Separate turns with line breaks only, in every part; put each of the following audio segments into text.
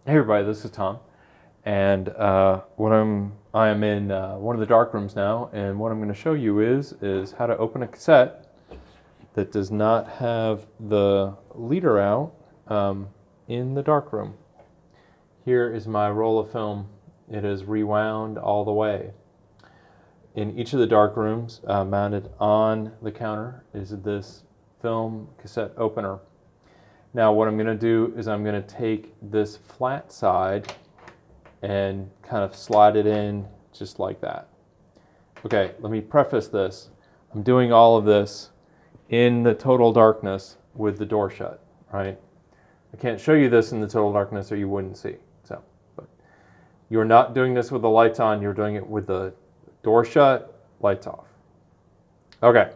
Hey everybody, this is Tom, and I am in one of the dark rooms now, and what I'm going to show you is how to open a cassette that does not have the leader out in the dark room. Here is my roll of film. It is rewound all the way. In each of the dark rooms, mounted on the counter, is this film cassette opener. Now what I'm going to do is I'm going to take this flat side and kind of slide it in just like that. Okay, let me preface this. I'm doing all of this in the total darkness with the door shut, right? I can't show you this in the total darkness or you wouldn't see. But you're not doing this with the lights on, you're doing it with the door shut, lights off. Okay.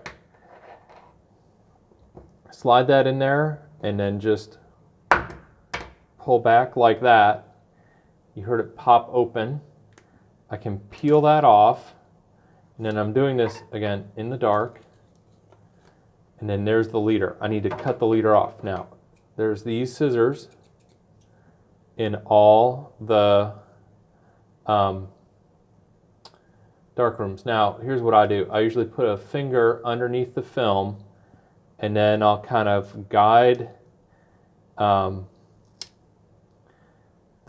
Slide that in there and then just pull back like that. You heard it pop open. I can peel that off, and then I'm doing this again in the dark, and then there's the leader. I need to cut the leader off. Now, there's these scissors in all the dark rooms. Now, here's what I do. I usually put a finger underneath the film, and then I'll kind of guide the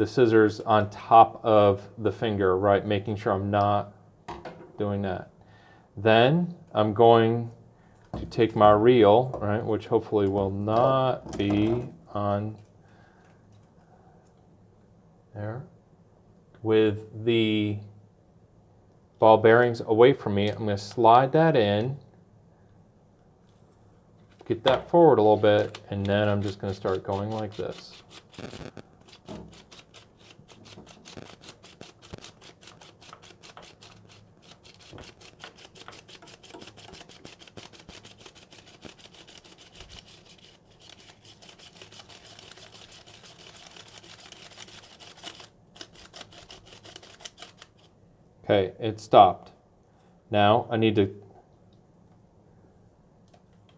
scissors on top of the finger, right? Making sure I'm not doing that. Then I'm going to take my reel, right, which hopefully will not be on there, with the ball bearings away from me. I'm going to slide that in, get that forward a little bit, and then I'm just going to start going like this. Okay, it stopped. Now I need to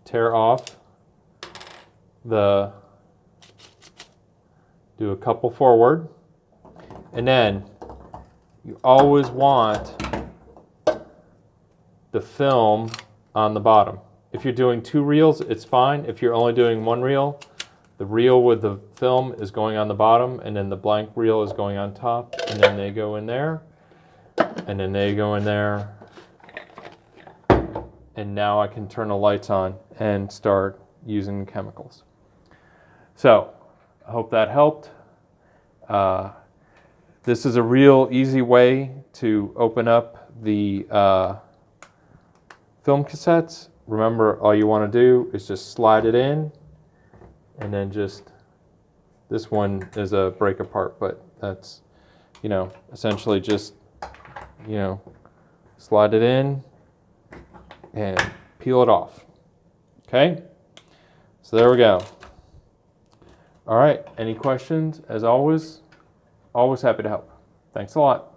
tear off do a couple forward, and then you always want the film on the bottom. If you're doing two reels, it's fine. If you're only doing one reel, the reel with the film is going on the bottom, and then the blank reel is going on top, and then they go in there, and then they go in there, and now I can turn the lights on and start using the chemicals. So, I hope that helped. This is a real easy way to open up the film cassettes. Remember, all you want to do is just slide it in, and then just, this one is a break apart, but that's, essentially just, slide it in and peel it off. Okay? So there we go. All right, any questions? As always happy to help. Thanks a lot.